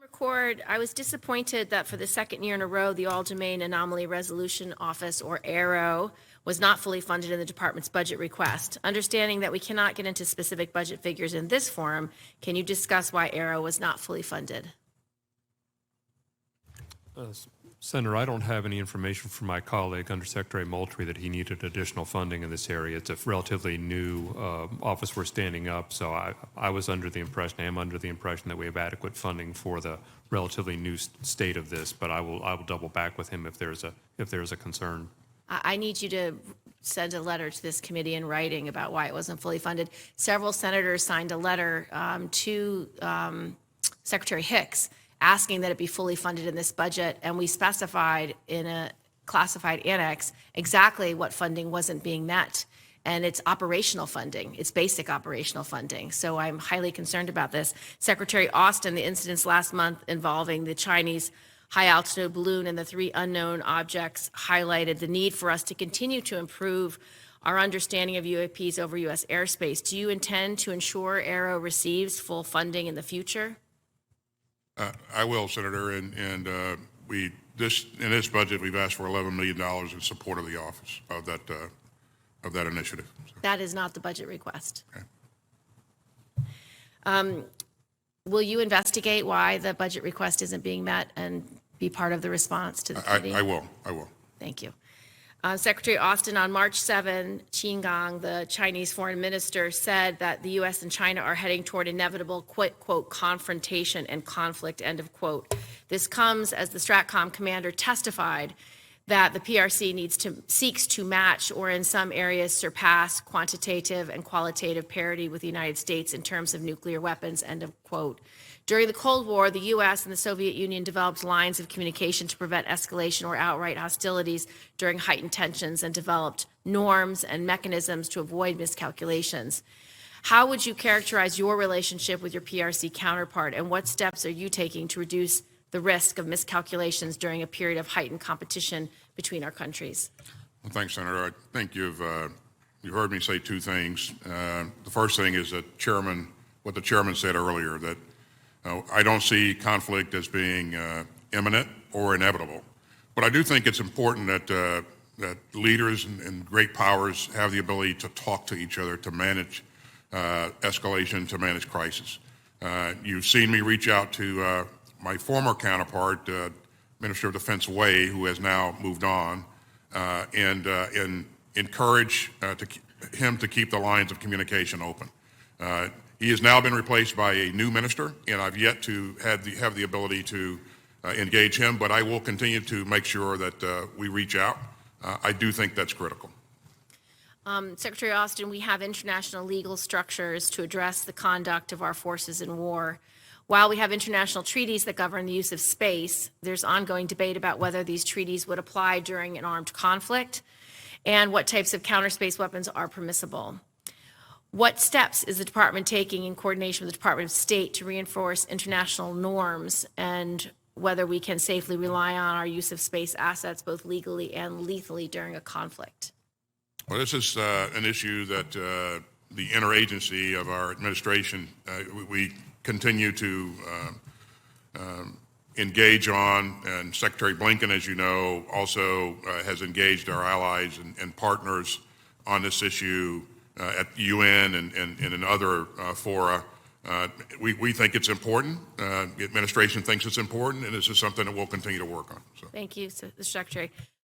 McCord, I was disappointed that for the second year in a row, the All-Domain Anomaly Resolution Office, or AARO, was not fully funded in the department's budget request. Understanding that we cannot get into specific budget figures in this forum, can you discuss why AARO was not fully funded? Senator, I don't have any information from my colleague, Undersecretary Moultrie, that he needed additional funding in this area. It's a relatively new office we're standing up, so I was under the impression, I am under the impression that we have adequate funding for the relatively new state of this, but I will double back with him if there's a concern. I need you to send a letter to this committee in writing about why it wasn't fully funded. Several senators signed a letter to Secretary Hicks asking that it be fully funded in this budget, and we specified in a classified annex exactly what funding wasn't being met. And it's operational funding. It's basic operational funding. So I'm highly concerned about this. Secretary Austin, the incidents last month involving the Chinese high-altitude balloon and the 3 unknown objects highlighted the need for us to continue to improve our understanding of UAPs over U.S. airspace. Do you intend to ensure AARO receives full funding in the future? I will, Senator, and in this budget we've asked for $11 million in support of the office of that initiative. So. That is not the budget request. Okay. Will you investigate why the budget request isn't being met and be part of the response to the committee? I will. Thank you. Secretary Austin, on March 7, Qin Gang, the Chinese foreign minister, said that the U.S. and China are heading toward inevitable, quote, confrontation and conflict, end of quote. This comes as the STRATCOM commander testified that the PRC seeks to match or in some areas surpass quantitative and qualitative parity with the United States in terms of nuclear weapons, end of quote. During the Cold War, the U.S. and the Soviet Union developed lines of communication to prevent escalation or outright hostilities during heightened tensions and developed norms and mechanisms to avoid miscalculations. How would you characterize your relationship with your PRC counterpart, and what steps are you taking to reduce the risk of miscalculations during a period of heightened competition between our countries? Well, thanks, Senator. I think you've heard me say 2 things. The first thing is that what the chairman said earlier, that I don't see conflict as being imminent or inevitable. But I do think it's important that leaders and great powers have the ability to talk to each other, to manage escalation, to manage crisis. You've seen me reach out to my former counterpart, Minister of Defense Wei, who has now moved on, and encourage him to keep the lines of communication open. He has now been replaced by a new minister, and I've yet to have the ability to engage him, but I will continue to make sure that we reach out. I do think that's critical. Secretary Austin, we have international legal structures to address the conduct of our forces in war. While we have international treaties that govern the use of space, there's ongoing debate about whether these treaties would apply during an armed conflict and what types of counter-space weapons are permissible. What steps is the department taking in coordination with the Department of State to reinforce international norms and whether we can safely rely on our use of space assets both legally and lethally during a conflict? Well, this is an issue that the interagency of our administration, we continue to engage on, and Secretary Blinken, as you know, also has engaged our allies and partners on this issue at the UN and in other fora. We think it's important. The administration thinks it's important, and this is something that we'll continue to work on. So. Thank you, Secretary.